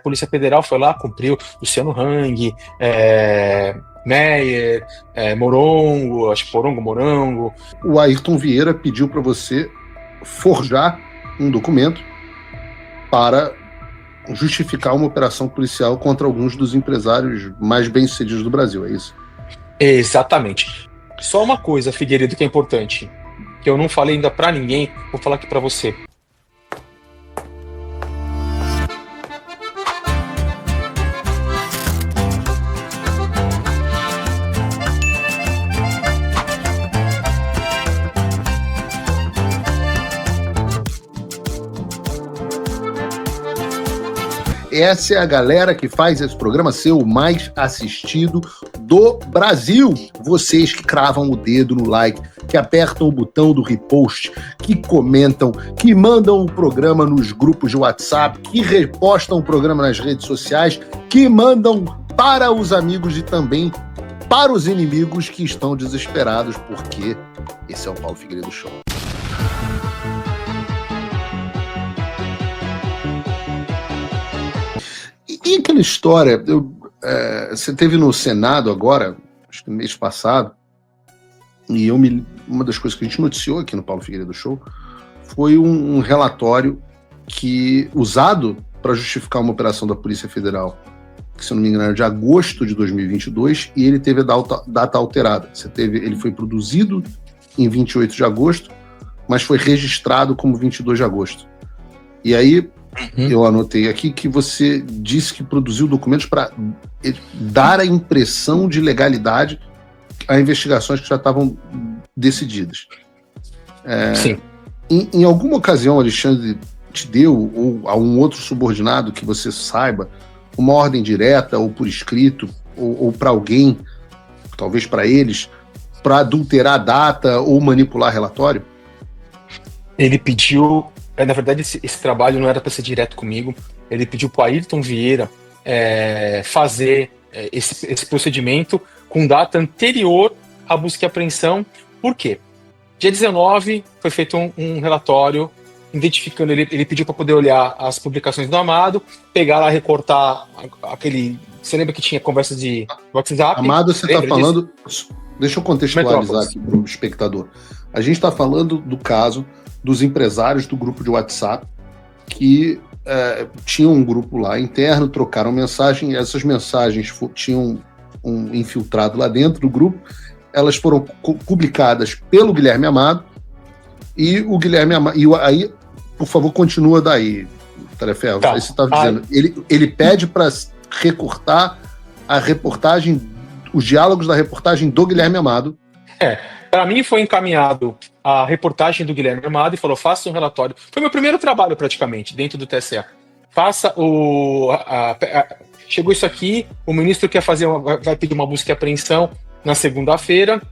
Polícia Federal foi lá, cumpriu Luciano Hang, Meyer, Morongo, acho que Morongo. O Ayrton Vieira pediu para você forjar um documento para justificar uma operação policial contra alguns dos empresários mais bem-sucedidos do Brasil, é isso? Exatamente. Só uma coisa, Figueiredo, que é importante, que eu não falei ainda para ninguém, vou falar aqui para você. Essa é a galera que faz esse programa ser o mais assistido do Brasil. Vocês que cravam o dedo no like, que apertam o botão do repost, que comentam, que mandam o programa nos grupos de WhatsApp, que repostam o programa nas redes sociais, que mandam para os amigos e também para os inimigos que estão desesperados, porque esse é o Paulo Figueiredo Show. E aquela história, você teve no Senado agora, acho que no mês passado, e uma das coisas que a gente noticiou aqui no Paulo Figueiredo Show foi um relatório usado para justificar uma operação da Polícia Federal, que, se eu não me engano, era de agosto de 2022, e ele teve a data alterada. Ele foi produzido em 28 de agosto, mas foi registrado como 22 de agosto. E aí, eu anotei aqui que você disse que produziu documentos para dar a impressão de legalidade a investigações que já estavam decididas. Sim. Em alguma ocasião, Alexandre te deu, ou a um outro subordinado que você saiba, uma ordem direta ou por escrito, ou para alguém, talvez para eles, para adulterar a data ou manipular relatório? Ele pediu... Na verdade, esse trabalho não era para ser direto comigo. Ele pediu para o Ayrton Vieira fazer esse procedimento com data anterior à busca e apreensão. Por quê? Dia 19 foi feito um relatório identificando, ele pediu para poder olhar as publicações do Amado, pegar lá, recortar aquele... Você lembra que tinha conversa de WhatsApp? Amado, você está falando... Deixa eu contextualizar aqui para o espectador. A gente está falando do caso dos empresários do grupo de WhatsApp que tinham um grupo lá interno, trocaram mensagem, e essas mensagens tinham um infiltrado lá dentro do grupo, elas foram publicadas pelo Guilherme Amado, e o Guilherme Amado... E aí, por favor, continua daí, Tareferro. Tá. Aí você estava dizendo, ele pede para recortar a reportagem, os diálogos da reportagem do Guilherme Amado. Para mim foi encaminhado a reportagem do Guilherme Amado e falou, faça um relatório. Foi meu primeiro trabalho, praticamente, dentro do TSE. Faça chegou isso aqui, o ministro vai pedir uma busca e apreensão na segunda-feira,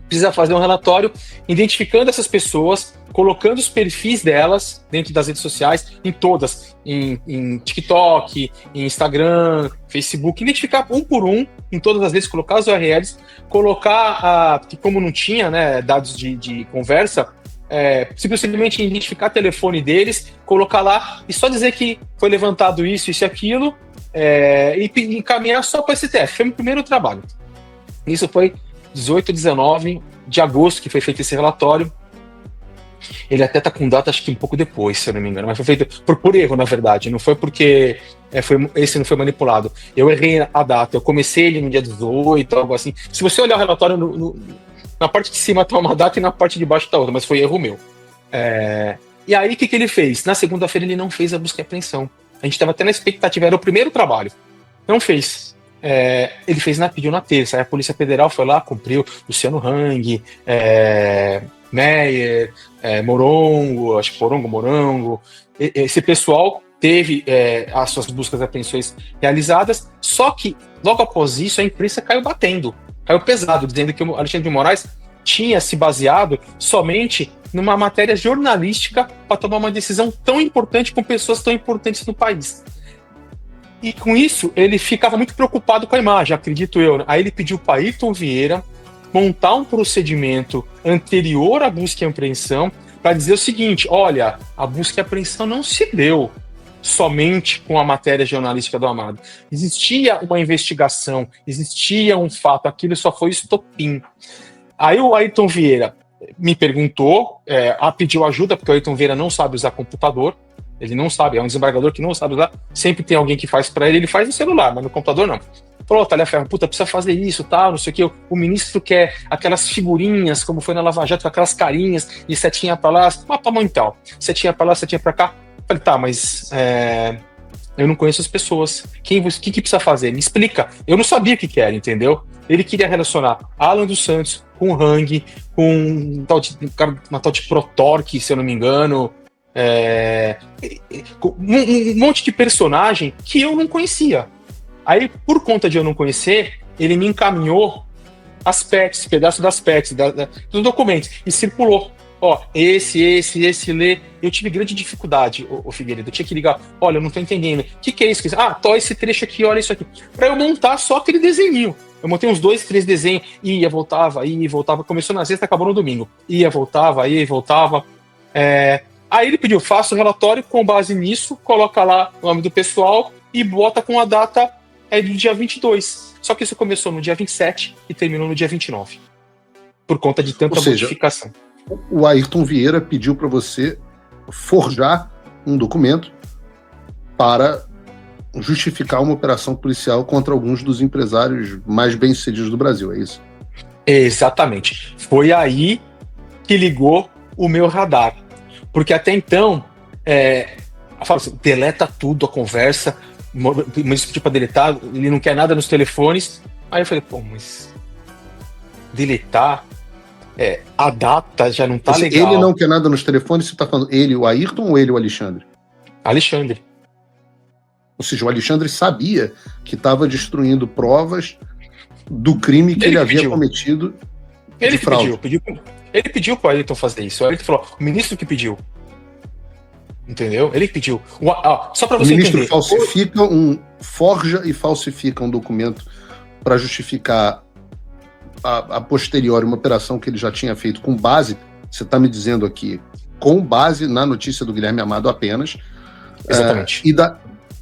precisa fazer um relatório identificando essas pessoas, colocando os perfis delas dentro das redes sociais, em todas, em TikTok, em Instagram, Facebook, identificar um por um, em todas as redes, colocar os URLs, colocar, que como não tinha, né, dados de conversa, simplesmente identificar o telefone deles, colocar lá e só dizer que foi levantado isso e aquilo, e encaminhar só para o STF. Foi o meu primeiro trabalho. Isso foi 18 e 19 de agosto que foi feito esse relatório. Ele até está com data, acho que um pouco depois, se eu não me engano, mas foi feito por erro, na verdade, não foi porque esse não foi manipulado. Eu errei a data, eu comecei ele no dia 18, algo assim. Se você olhar o relatório, na parte de cima está uma data e na parte de baixo está outra, mas foi erro meu. E aí, o que ele fez? Na segunda-feira ele não fez a busca e apreensão. A gente estava até na expectativa, era o primeiro trabalho. Não fez. Ele pediu na terça, aí a Polícia Federal foi lá, cumpriu Luciano Hang, Meyer, Morongo, acho que Morongo. Esse pessoal teve as suas buscas e apreensões realizadas, só que logo após isso a imprensa caiu pesado, dizendo que o Alexandre de Moraes tinha se baseado somente numa matéria jornalística para tomar uma decisão tão importante com pessoas tão importantes no país. E com isso, ele ficava muito preocupado com a imagem, acredito eu. Aí ele pediu para Ayrton Vieira montar um procedimento anterior à busca e apreensão para dizer o seguinte: olha, a busca e apreensão não se deu. somente com a matéria jornalística do Amado. Existia uma investigação, existia um fato, aquilo só foi estopim. Aí o Ayrton Vieira me perguntou, pediu ajuda, porque o Ayrton Vieira não sabe usar computador, ele não sabe, é um desembargador que não sabe usar, sempre tem alguém que faz para ele faz no celular, mas no computador não. Falou, Talhaferro, puta, precisa fazer isso, tal, não sei o que, o ministro quer aquelas figurinhas, como foi na Lava Jato, com aquelas carinhas, e setinha pra lá, mapa mental, setinha pra lá, setinha pra cá. Falei, tá, mas eu não conheço as pessoas, o que precisa fazer? Me explica. Eu não sabia o que era, entendeu? Ele queria relacionar Alan dos Santos com Hang, com uma tal de Protorque, se eu não me engano, um monte de personagem que eu não conhecia. Aí, por conta de eu não conhecer, ele me encaminhou as PETs, pedaços das PETs, dos documentos, e circulou. Ó, esse lê. Eu tive grande dificuldade, o Figueiredo. Eu tinha que ligar. Olha, eu não tô entendendo. O que é isso? Esse trecho aqui, olha isso aqui. Pra eu montar só aquele desenho. Eu montei uns 2, 3 desenhos. Ia, voltava. Começou na sexta, acabou no domingo. Ia, voltava. Aí ele pediu, faça o relatório com base nisso, coloca lá o nome do pessoal e bota com a data do dia 22. Só que isso começou no dia 27 e terminou no dia 29. Por conta de tanta modificação. O Ayrton Vieira pediu para você forjar um documento para justificar uma operação policial contra alguns dos empresários mais bem-sucedidos do Brasil, é isso? Exatamente. Foi aí que ligou o meu radar. Porque até então, eu falo assim, deleta tudo, a conversa, o município para deletar, ele não quer nada nos telefones. Aí eu falei, mas deletar, a data já não tá legal. Ele não quer nada nos telefones, você tá falando ele, o Ayrton, ou ele, o Alexandre? Alexandre. Ou seja, o Alexandre sabia que estava destruindo provas do crime que ele havia cometido. Ele pediu para o Ayrton fazer isso. O Ayrton falou, o ministro que pediu. Entendeu? Ele pediu. Só para você entender. O ministro forja e falsifica um documento para justificar a posteriori uma operação que ele já tinha feito com base, você está me dizendo aqui, com base na notícia do Guilherme Amado apenas. Exatamente.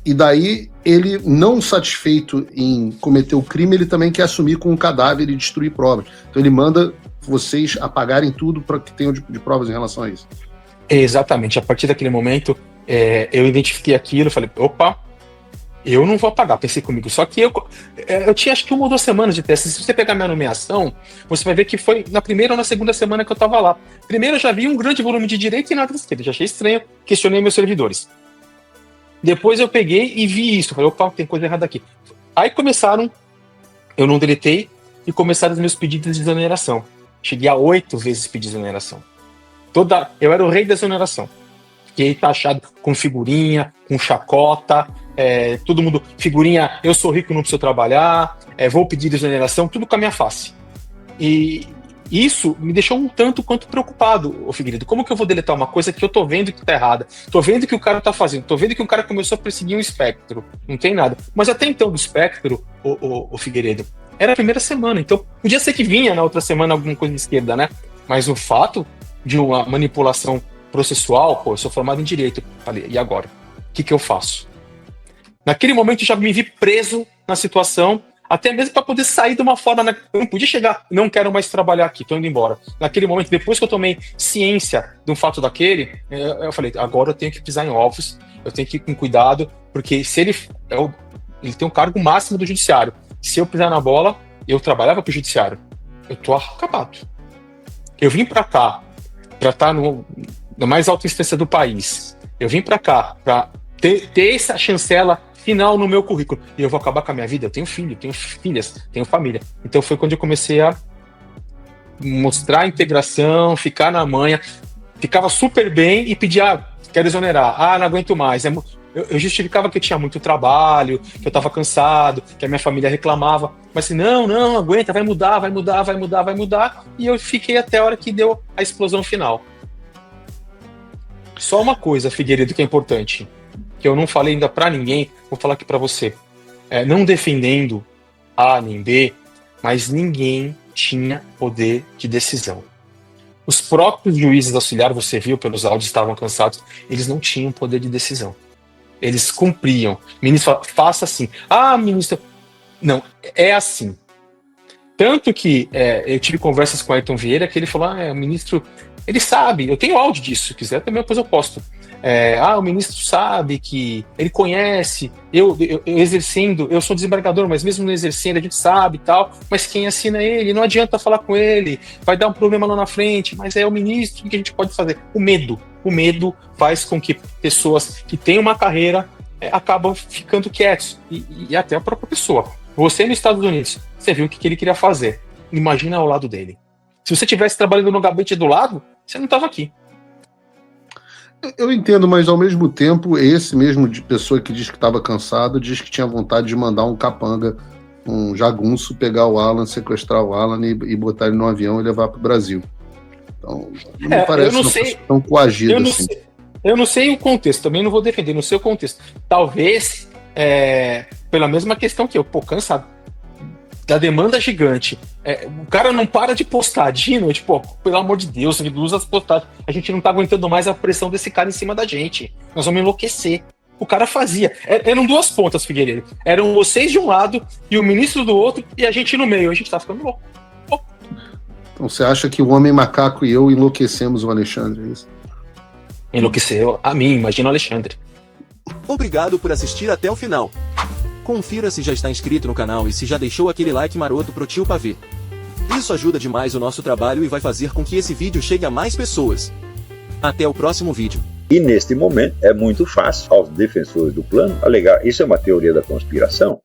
E daí, ele, não satisfeito em cometer o crime, ele também quer assumir com um cadáver e destruir provas. Então ele manda vocês apagarem tudo para que tenham de provas em relação a isso. Exatamente. A partir daquele momento, eu identifiquei aquilo, falei, opa, eu não vou apagar, pensei comigo. Só que eu tinha acho que 1 ou 2 semanas de teste. Se você pegar minha nomeação, você vai ver que foi na primeira ou na segunda semana que eu estava lá. Primeiro eu já vi um grande volume de direita e nada de esquerda. Já achei estranho, questionei meus servidores. Depois eu peguei e vi isso. Falei, opa, tem coisa errada aqui. Aí começaram, eu não deletei, e começaram os meus pedidos de exoneração. Cheguei a 8 vezes pedir exoneração. Eu era o rei da exoneração. Fiquei taxado com figurinha, com chacota, todo mundo, figurinha, eu sou rico, não preciso trabalhar, vou pedir exoneração, tudo com a minha face. E isso me deixou um tanto quanto preocupado, Figueiredo. Como que eu vou deletar uma coisa que eu tô vendo que tá errada? Tô vendo que o cara tá fazendo, tô vendo que o cara começou a perseguir um espectro. Não tem nada. Mas até então, do espectro, o Figueiredo, era a primeira semana, então podia ser que vinha na outra semana alguma coisa de esquerda, né? Mas o fato de uma manipulação processual, eu sou formado em direito. Falei, e agora? O que eu faço? Naquele momento eu já me vi preso na situação, até mesmo para poder sair de uma forma, né? Eu não podia chegar, não quero mais trabalhar aqui, tô indo embora. Naquele momento, depois que eu tomei ciência de um fato daquele, eu falei, agora eu tenho que pisar em ovos, eu tenho que ir com cuidado, porque se ele tem um cargo máximo do judiciário. Se eu pisar na bola, eu trabalhava pro judiciário. Eu tô acabado. Eu vim para cá para estar na mais alta instância do país. Eu vim para cá para ter essa chancela final no meu currículo. E eu vou acabar com a minha vida. Eu tenho filho, tenho filhas, tenho família. Então foi quando eu comecei a mostrar a integração, ficar na manha. Ficava super bem e pedia, quero exonerar. Não aguento mais. Eu justificava que eu tinha muito trabalho, que eu estava cansado, que a minha família reclamava. Mas assim, não, aguenta, vai mudar. E eu fiquei até a hora que deu a explosão final. Só uma coisa, Figueiredo, que é importante, que eu não falei ainda pra ninguém, vou falar aqui pra você. Não defendendo A nem B, mas ninguém tinha poder de decisão. Os próprios juízes auxiliares, você viu pelos áudios, estavam cansados, eles não tinham poder de decisão. Eles cumpriam. O ministro fala, faça assim. Ah, ministro... Não, é assim. Tanto que eu tive conversas com o Ayrton Vieira que ele falou, o ministro, ele sabe, eu tenho áudio disso, se quiser também depois eu posto. O ministro sabe que ele conhece, eu exercendo, eu sou desembargador, mas mesmo não exercendo, a gente sabe e tal, mas quem assina ele, não adianta falar com ele, vai dar um problema lá na frente, mas é o ministro, o que a gente pode fazer? O medo faz com que pessoas que têm uma carreira acabam ficando quietos, e até a própria pessoa. Você nos Estados Unidos, você viu o que ele queria fazer. Imagina ao lado dele. Se você estivesse trabalhando no gabinete do lado, você não estava aqui. Eu entendo, mas ao mesmo tempo, esse mesmo de pessoa que diz que estava cansado, diz que tinha vontade de mandar um capanga, um jagunço, pegar o Alan, sequestrar o Alan e botar ele no avião e levar para o Brasil. Então, não me parece uma pessoa tão coagida assim. Eu não sei o contexto, também não vou defender, não sei o contexto. Talvez, pela mesma questão que eu, cansado da demanda gigante. O cara não para de postar, Dino, tipo, pelo amor de Deus, reduz as postagens. A gente não tá aguentando mais a pressão desse cara em cima da gente. Nós vamos enlouquecer. O cara fazia. Eram duas pontas, Figueiredo. Eram vocês de um lado e o ministro do outro e a gente no meio. A gente tá ficando louco. Então você acha que o Homem Macaco e eu enlouquecemos o Alexandre, é isso? Enlouqueceu a mim, imagina o Alexandre. Obrigado por assistir até o final. Confira se já está inscrito no canal e se já deixou aquele like maroto pro tio Pavê. Isso ajuda demais o nosso trabalho e vai fazer com que esse vídeo chegue a mais pessoas. Até o próximo vídeo. E neste momento é muito fácil aos defensores do plano alegar isso é uma teoria da conspiração.